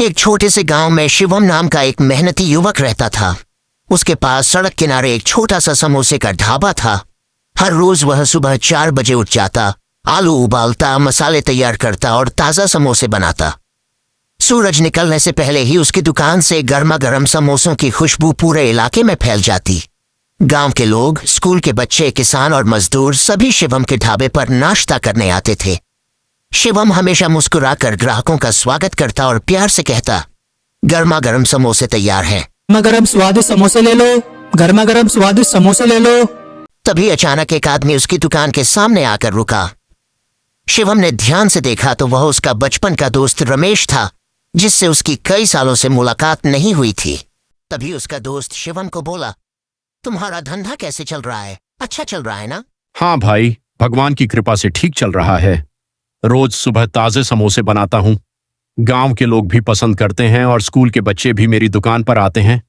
एक छोटे से गांव में शिवम नाम का एक मेहनती युवक रहता था। उसके पास सड़क किनारे एक छोटा सा समोसे का ढाबा था। हर रोज वह सुबह 4 बजे उठ जाता, आलू उबालता, मसाले तैयार करता और ताज़ा समोसे बनाता। सूरज निकलने से पहले ही उसकी दुकान से गर्मा गर्म समोसों की खुशबू पूरे इलाके में फैल जाती। गांव के लोग, स्कूल के बच्चे, किसान और मजदूर सभी शिवम के ढाबे पर नाश्ता करने आते थे। शिवम हमेशा मुस्कुराकर ग्राहकों का स्वागत करता और प्यार से कहता, गर्मा गर्म समोसे तैयार हैं। गर्मा गर्म स्वादिष्ट समोसे ले लो, गर्मा गर्म स्वादिष्ट समोसे ले लो। तभी अचानक एक आदमी उसकी दुकान के सामने आकर रुका। शिवम ने ध्यान से देखा तो वह उसका बचपन का दोस्त रमेश था, जिससे उसकी कई सालों से मुलाकात नहीं हुई थी। तभी उसका दोस्त शिवम को बोला, तुम्हारा धंधा कैसे चल रहा है? अच्छा चल रहा है ना? हाँ भाई, भगवान की कृपा से ठीक चल रहा है। रोज सुबह ताजे समोसे बनाता हूँ। गांव के लोग भी पसंद करते हैं और स्कूल के बच्चे भी मेरी दुकान पर आते हैं।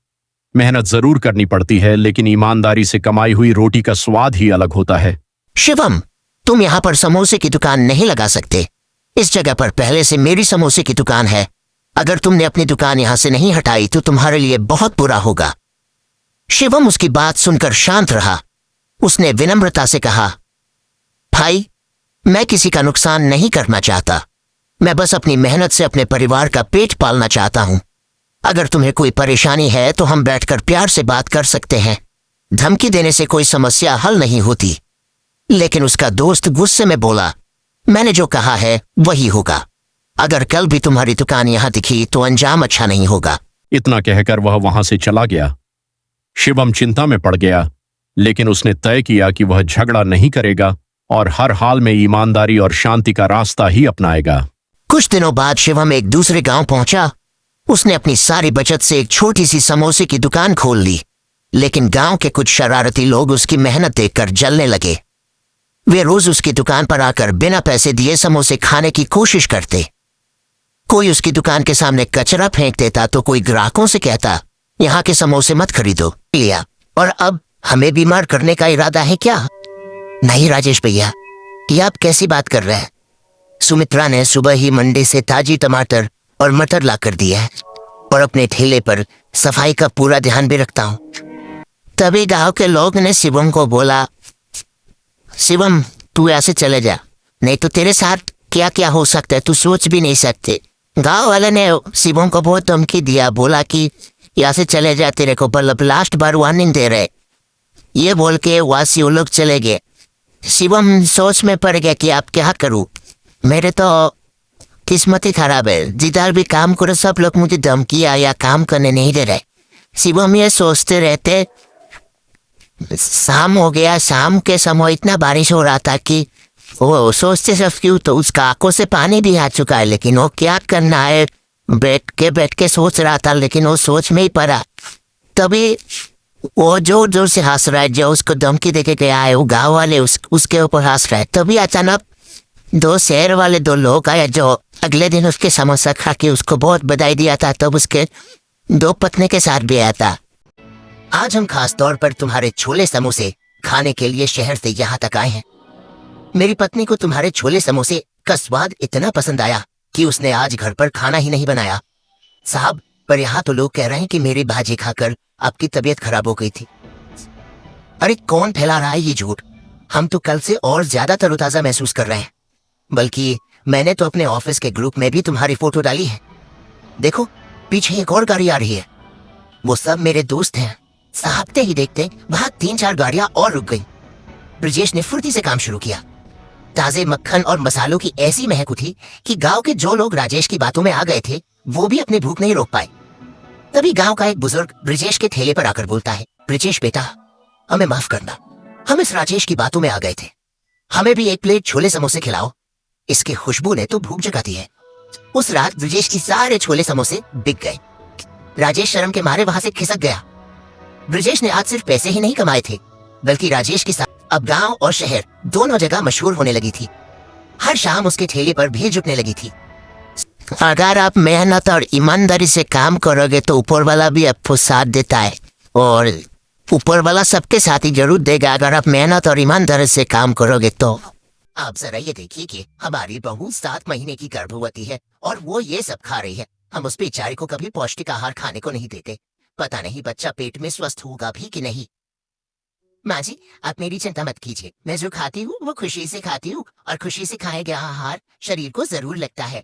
मेहनत जरूर करनी पड़ती है, लेकिन ईमानदारी से कमाई हुई रोटी का स्वाद ही अलग होता है। शिवम, तुम यहाँ पर समोसे की दुकान नहीं लगा सकते। इस जगह पर पहले से मेरी समोसे की दुकान है। अगर तुमने अपनी दुकान यहाँ से नहीं हटाई तो तुम्हारे लिए बहुत बुरा होगा। शिवम उसकी बात सुनकर शांत रहा। उसने विनम्रता से कहा, भाई, मैं किसी का नुकसान नहीं करना चाहता। मैं बस अपनी मेहनत से अपने परिवार का पेट पालना चाहता हूं। अगर तुम्हें कोई परेशानी है तो हम बैठकर प्यार से बात कर सकते हैं। धमकी देने से कोई समस्या हल नहीं होती। लेकिन उसका दोस्त गुस्से में बोला, मैंने जो कहा है वही होगा। अगर कल भी तुम्हारी दुकान यहां दिखी तो अंजाम अच्छा नहीं होगा। इतना कहकर वह वहां से चला गया। शिवम चिंता में पड़ गया, लेकिन उसने तय किया कि वह झगड़ा नहीं करेगा और हर हाल में ईमानदारी और शांति का रास्ता ही अपनाएगा। कुछ दिनों बाद शिवम एक दूसरे गांव पहुंचा। उसने अपनी सारी बचत से एक छोटी सी समोसे की दुकान खोल ली। लेकिन गांव के कुछ शरारती लोग उसकी मेहनत देखकर जलने लगे। वे रोज उसकी दुकान पर आकर बिना पैसे दिए समोसे खाने की कोशिश करते। कोई उसकी दुकान के सामने कचरा फेंक देता तो कोई ग्राहकों से कहता, यहाँ के समोसे मत खरीदो। लिया और अब हमें बीमार करने का इरादा है क्या? नहीं राजेश भैया, ये आप कैसी बात कर रहे हैं? सुमित्रा ने सुबह ही मंडी से ताजी टमाटर और मटर ला कर दिया है और अपने ठेले पर सफाई का पूरा ध्यान भी रखता हूँ। तभी गांव के लोग ने शिवम को बोला, शिवम, तू ऐसे चले जा, नहीं तो तेरे साथ क्या क्या हो सकता है तू सोच भी नहीं सकते। गांव वाले ने शिवम को बहुत धमकी दिया, बोला कि यहाँ से चले जा, तेरे को मतलब लास्ट बार वार्निंग दे रहे। ये बोल के वासी लोग चले गए। शिवम सोच में पड़ गया कि आप क्या करूं, मेरे तो किस्मत ही खराब है। जिधर भी काम करो सब लोग मुझे धमकियां या काम करने नहीं दे रहे। शिवम ये सोचते रहते। शाम हो गया। शाम के समय इतना बारिश हो रहा था कि वो सोचते सब क्यों तो उसका आंखों से पानी भी आ चुका है। लेकिन वो क्या करना है, बैठ के सोच रहा था, लेकिन वो सोच में ही पड़ा। तभी वो जोर जोर से हंस रहा है, जो उसको धमकी देके गया है। वो गाँव वाले उसके ऊपर हंस रहा है। तभी अचानक 2 शहर वाले 2 लोग आए, जो अगले दिन उसके समोसा खा के उसको बहुत बधाई दिया था। तब उसके 2 पत्नी के साथ भी आया था। आज हम खास तौर पर तुम्हारे छोले समोसे खाने के लिए शहर से यहाँ तक आए हैं। मेरी पत्नी को तुम्हारे छोले समोसे का स्वाद इतना पसंद आया कि उसने आज घर पर खाना ही नहीं बनाया। साहब, पर यहाँ तो लोग कह रहे हैं कि मेरी भाजी खाकर आपकी तबीयत खराब हो गई थी। अरे कौन फैला रहा है ये झूठ? हम तो कल से और ज्यादा तरोताजा महसूस कर रहे हैं। बल्कि मैंने तो अपने ऑफिस के ग्रुप में भी तुम्हारी फोटो डाली है। देखो, पीछे एक और गाड़ी आ रही है। वो सब मेरे दोस्त हैं। साहबते ही देखते वहां 3-4 गाड़ियां और रुक गई। ब्रजेश ने फुर्ती से काम शुरू किया। ताजे मक्खन और मसालों की ऐसी महक उठी कि गांव के जो लोग राजेश की बातों में आ गए थे वो भी अपनी भूख नहीं रोक पाए। तभी गांव का एक बुजुर्ग ब्रजेश के ठेले पर आकर बोलता है, ब्रजेश बेटा, हमें माफ करना, हम इस राजेश की बातों में आ गए थे। हमें भी 1 प्लेट छोले समोसे खिलाओ। इसकी खुशबू ने तो भूख जगा दी है। उस रात ब्रजेश की सारे छोले समोसे बिक गए। राजेश शर्म के मारे वहां से खिसक गया। ब्रजेश ने आज सिर्फ पैसे ही नहीं कमाए थे, बल्कि राजेश की अब गांव और शहर दोनों जगह मशहूर होने लगी थी। हर शाम उसके ठेले पर भीड़ जुटने लगी थी। अगर आप मेहनत और ईमानदारी से काम करोगे तो ऊपर वाला भी आपको साथ देता है, और ऊपर वाला सबके साथ ही जरूर देगा अगर आप मेहनत और ईमानदारी से काम करोगे तो। आप जरा ये देखिए कि हमारी बहू 7 महीने की गर्भवती है और वो ये सब खा रही है। हम उस बेचारे को कभी पौष्टिक आहार खाने को नहीं देते। पता नहीं बच्चा पेट में स्वस्थ होगा भी कि नहीं। माँ जी, आप मेरी चिंता मत कीजिए, मैं जो खाती हूँ वो खुशी से खाती हूँ और खुशी से खाया गया आहार शरीर को जरूर लगता है।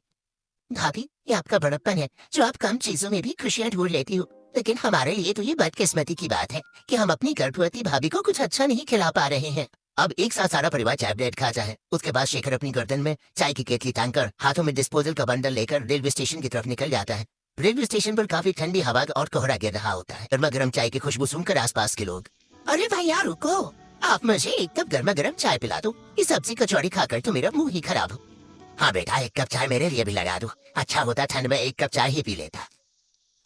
भाभी, ये आपका बड़प्पन है जो आप कम चीजों में भी खुशियाँ ढूंढ लेती हो, लेकिन हमारे लिए तो ये बदकिस्मती की बात है कि हम अपनी गर्भवती भाभी को कुछ अच्छा नहीं खिला पा रहे हैं। अब एक साथ सारा परिवार चाय ब्रेड खाता है। उसके बाद शेखर अपनी गर्दन में चाय की केतली टांग कर हाथों में डिस्पोजल का बंडल लेकर रेलवे स्टेशन की तरफ निकल जाता है। रेलवे स्टेशन पर काफी ठंडी हवा और कोहरा गिर रहा होता है। गर्मा गर्म चाय की खुशबू सुनकर आसपास के लोग, अरे भाई यार रुको, आप मुझे एक कप गर्मा गर्म चाय पिला दो। इस सब्जी कचौड़ी खाकर तो मेरा मुंह ही खराब हो। हाँ बेटा, एक कप चाय मेरे लिए भी लगा दो। अच्छा होता ठंड में एक कप चाय ही पी लेता।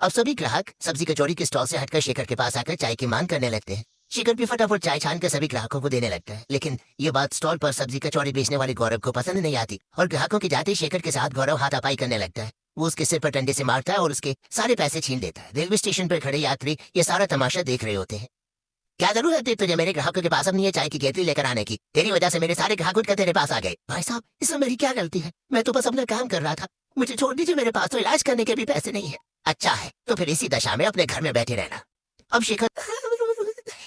अब सभी ग्राहक सब्जी कचौड़ी के स्टॉल से हटकर शेखर के पास आकर चाय की मांग करने लगते हैं। शेखर भी फटाफट चाय छान कर सभी ग्राहकों को देने लगता है। लेकिन ये बात स्टॉल पर सब्जी कचौड़ी बेचने वाले गौरव को पसंद नहीं आती और ग्राहकों के जाते ही शेखर के साथ गौरव हाथापाई करने लगता है। वो उसके सिर पर डंडे से मारता है और उसके सारे पैसे छीन लेता है। रेलवे स्टेशन पर खड़े यात्री ये सारा तमाशा देख रहे होते हैं। क्या जरूरत है तुझे मेरे ग्राहकों के पास अपनी ये चाय की केतली लेकर आने की? तेरी वजह से मेरे सारे ग्राहक उठकर तेरे पास आ गए। भाई साहब, इसमें मेरी क्या गलती है? मैं तो बस अपना काम कर रहा था। मुझे छोड़ दीजिए, मेरे पास तो इलाज करने के भी पैसे नहीं है। अच्छा है, तो फिर इसी दशा में अपने घर में बैठे रहना। अब शेखर,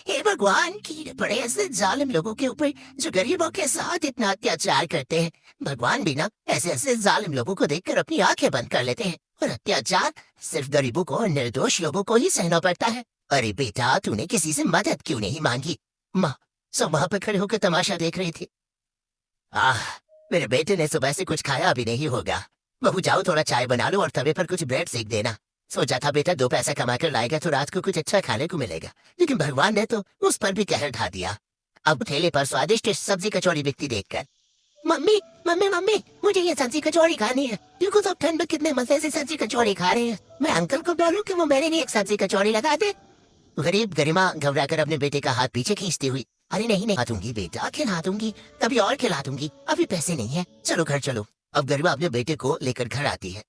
हे भगवान, की बड़े ऐसे जालिम लोगों के ऊपर जो गरीबों के साथ इतना अत्याचार करते हैं। भगवान भी ना ऐसे ऐसे जालिम लोगों को देखकर अपनी आंखें बंद कर लेते हैं और अत्याचार सिर्फ गरीबों को और निर्दोष लोगों को ही सहना पड़ता है। अरे बेटा, तूने किसी से मदद क्यों नहीं मांगी? माँ सब वहां पर खड़े होकर तमाशा देख रही थी। मेरे बेटे ने सुबह से कुछ खाया भी नहीं होगा। बहू जाओ, थोड़ा चाय बना लो और तवे पर कुछ ब्रेड सेक देना। सोचा था बेटा 2 पैसा कमा कर लाएगा तो रात को कुछ अच्छा खाने को मिलेगा, लेकिन भगवान ने तो उस पर भी कहर ढा दिया। अब ठेले पर स्वादिष्ट सब्जी कचौड़ी बिकती देखकर, मम्मी मम्मी मम्मी, मुझे ये सब्जी कचौड़ी खानी है। देखो सब ठंड में कितने मजे से सब्जी कचौड़ी खा रहे हैं। मैं अंकल को बोलूं कि वो मेरे लिए एक सब्जी कचौड़ी लगा दे। गरीब गरिमा घबराकर अपने बेटे का हाथ पीछे खींचती हुई, अरे नहीं नहीं, खिला दूंगी बेटा, खिला दूंगी, कभी और खिला दूंगी, अभी पैसे नहीं है, चलो घर चलो। अब गरिमा अपने बेटे को लेकर घर आती है।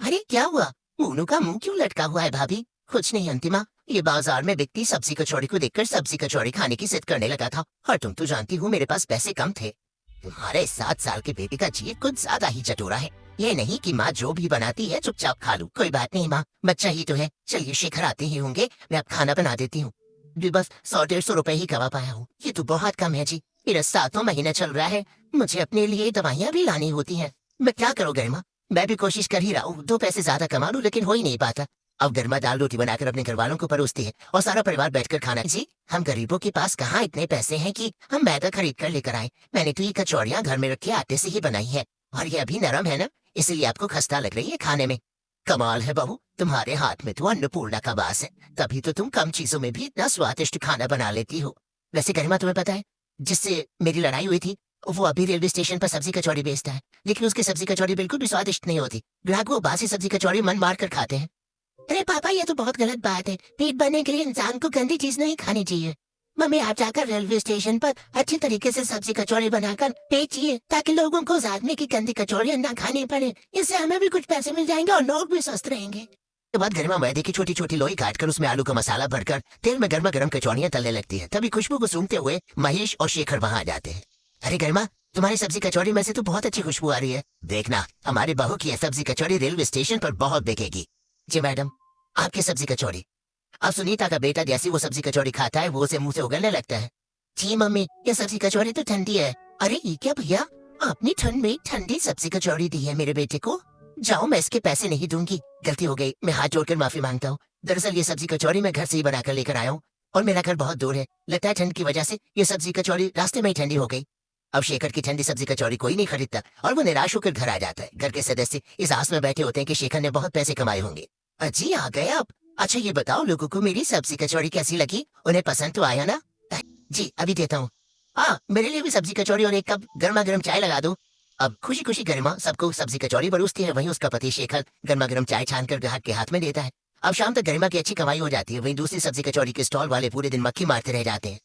अरे क्या हुआ? मोनू का मुंह क्यों लटका हुआ है भाभी? कुछ नहीं अंतिमा, ये बाजार में बिकती सब्जी कचौड़ी को देखकर सब्जी कचौड़ी खाने की जिद करने लगा था और तुम तो जानती हो मेरे पास पैसे कम थे। तुम्हारे 7 साल के बेटे का जी कुछ ज्यादा ही चटोरा है। ये नहीं कि माँ जो भी बनाती है चुपचाप खा लूं। कोई बात नहीं माँ, बच्चा ही तो है। चलिए शेखर आते ही होंगे, मैं अब खाना बना देती हूँ। जी बस 100-150 रुपए ही कमा पाया हूँ, ये तो बहुत कम है जी। मेरा 7वां महीना चल रहा है, मुझे अपने लिए दवाइयाँ भी लानी होती हैं। मैं क्या करूँ गरिमा, मैं भी कोशिश कर ही रहा हूँ 2 पैसे ज्यादा कमा लूं, लेकिन हो ही नहीं पाता। अब गरिमा दाल रोटी बनाकर अपने घर वालों को परोसती है और सारा परिवार बैठकर खाना। जी, हम गरीबों के पास कहाँ इतने पैसे हैं कि हम मैदा खरीद कर लेकर आए। मैंने तो ये कचौड़ियाँ घर में रखे आटे से ही बनाई है और ये अभी नरम है ना, इसलिए आपको खस्ता लग रही है खाने में। कमाल है बहू, तुम्हारे हाथ में तो अन्नपूर्णा का वास है, तभी तो तुम कम चीजों में भी इतना स्वादिष्ट खाना बना लेती हो। वैसे गरिमा, तुम्हें पता है जिससे मेरी लड़ाई हुई थी वो अभी रेलवे स्टेशन पर सब्जी कचौड़ी बेचता है, लेकिन उसकी सब्जी कचौड़ी बिल्कुल भी स्वादिष्ट नहीं होती। ग्राहक वो बासी सब्जी कचौड़ी मन मार कर खाते हैं। अरे पापा, ये तो बहुत गलत बात है। पेट भरने के लिए इंसान को गंदी चीज नहीं खानी चाहिए। मम्मी, आप जाकर रेलवे स्टेशन पर अच्छे तरीके से सब्जी कचौड़ी बनाकर बेचिए ताकि लोगों को साधने की गंदी कचौड़ियाँ ना खानी पड़े। इससे हमें भी कुछ पैसे मिल जाएंगे और लोग भी स्वस्थ रहेंगे। के बाद गरिमा मैदे की छोटी छोटी लोई काटकर उसमें आलू का मसाला भरकर तेल में गर्मा गर्म कचौड़ियाँ तलने लगती है। तभी खुशबू को सूंघते हुए महेश और शेखर वहां आ जाते हैं। अरे गरिमा, तुम्हारी सब्जी कचौड़ी में से तो बहुत अच्छी खुशबू आ रही है। देखना, हमारी बहू की सब्जी कचौड़ी रेलवे स्टेशन पर बहुत बिकेगी। जी मैडम, आपकी सब्जी कचौड़ी। अब सुनीता का बेटा जैसी वो सब्जी कचौड़ी खाता है वो उसे मुंह से उगलने लगता है। जी मम्मी, ये सब्जी कचौड़ी तो ठंडी है। अरे ये क्या भैया, आपने ठंड में ठंडी सब्जी कचौड़ी दी है मेरे बेटे को? जाओ, मैं इसके पैसे नहीं दूंगी। गलती हो गई, मैं हाथ जोड़कर माफी मांगता हूँ। दरअसल ये सब्जी कचौड़ी मैं घर से ही बनाकर लेकर आया हूँ और मेरा घर बहुत दूर है। लगता है ठंड की वजह से ये सब्जी कचौड़ी रास्ते में ही ठंडी हो गई। अब शेखर की ठंडी सब्जी कचौड़ी कोई नहीं खरीदता और वो निराश होकर घर आ जाता है। घर के सदस्य इस आस में बैठे होते हैं कि शेखर ने बहुत पैसे कमाए होंगे। अजी आ गए आप। अच्छा ये बताओ, लोगों को मेरी सब्जी कचौड़ी कैसी लगी? उन्हें पसंद तो आया ना? जी अभी देता हूँ। हाँ, मेरे लिए भी सब्जी कचौड़ी और एक कप गर्मा गर्म चाय लगा दो। अब खुशी खुशी गरिमा सबको सब्जी कचौड़ी परोसती है, वहीं उसका पति शेखर गर्मा गर्म चाय छानकर ग्राहक के हाथ में देता है। अब शाम तक गरिमा की अच्छी कमाई हो जाती है, वहीं दूसरी सब्जी कचौड़ी के स्टॉल वाले पूरे दिन मक्खी मारते रह जाते हैं।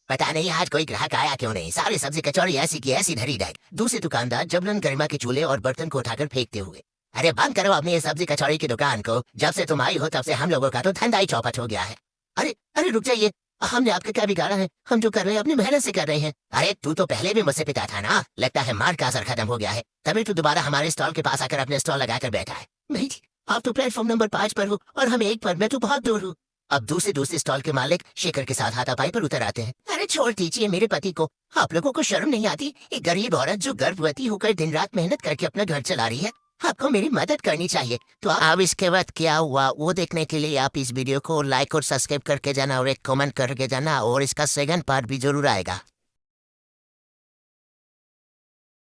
पता नहीं आज कोई ग्राहक आया क्यों नहीं, सारी सब्जी कचौड़ी ऐसी की ऐसी धरी रह। दूसरे दुकानदार जबरन गरिमा के चूल्हे और बर्तन को उठाकर फेंकते हुए, अरे बंद करो अपनी ये सब्जी कचौड़ी की दुकान को। जब से तुम आई हो तब से हम लोगों का तो धंधा ही चौपट हो गया है। अरे अरे रुक जाइए, हमने आपका क्या बिगाड़ा है? हम जो कर रहे हैं अपनी मेहनत से कर रहे हैं। अरे तू तो पहले भी मुझसे पिता था ना, लगता है मार का असर खत्म हो गया है, तभी तू दोबारा हमारे स्टॉल के पास आकर अपने स्टॉल लगाकर बैठा है। नहीं जी, आप तो प्लेटफॉर्म नंबर 5 पर हो और हम 1 पर, मैं तो बहुत दूर हूँ। अब दूसरे स्टॉल के मालिक शेखर के साथ हाथापाई पर उतर आते हैं। अरे छोड़ दीजिए मेरे पति को, आप लोगों को शर्म नहीं आती? एक गरीब औरत जो गर्भवती होकर दिन रात मेहनत करके अपना घर चला रही है, आपको मेरी मदद करनी चाहिए। तो अब इसके बाद क्या हुआ वो देखने के लिए आप इस वीडियो को लाइक और सब्सक्राइब करके जाना और एक कमेंट करके जाना, और इसका सेकंड पार्ट भी जरूर आएगा।